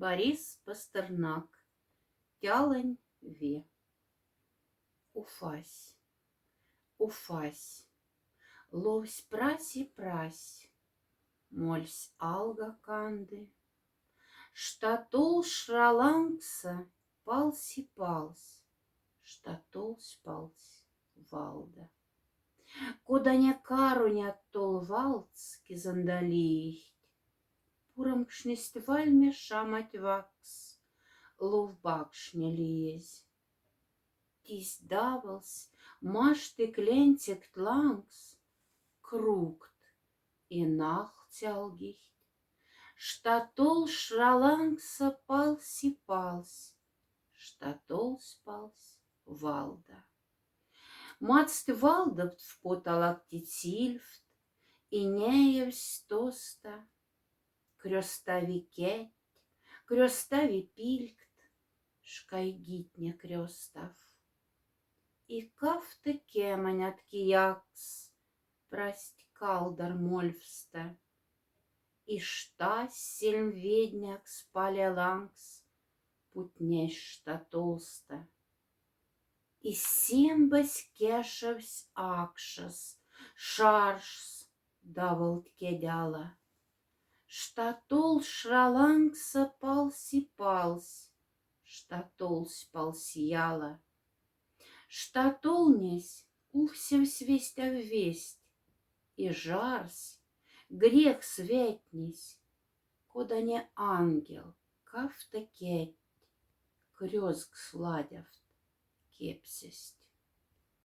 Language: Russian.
Борис Пастернак. Тялань ве. Уфась, уфась, ловсь праси-прась, мольсь алга канды, штатул шралангса палси-палс, штатул-спалс валда. Коданя каруня тол валц кизандалиихт, пурамкшнест вальме шамать вакс, ловбакшне лиезь. Тис давалс, машты клентикт лангс, кругт и нахтялгихт, штатол шралангса палси-палс, штатол-спалс валда. Мацт валдовт в поталактицильфт, и неевсь тоста, крёстави кеть, крёстави пильгт, шкайгитне крёстав. И кафты кеманят киякс, прасть калдар мольфста, и штась сельмведняк спаля лангс, путнесь штатолста. И сембась кешевсь акшас, шаршс давалт кедяла, штатол шралангса палси-палс, штатол-спалсияла. Штатолнесь увсевсь весть а весть, и жарсь, грех светнись, кода не ангел, кафта кеть, крёзг сладявт кепсесть.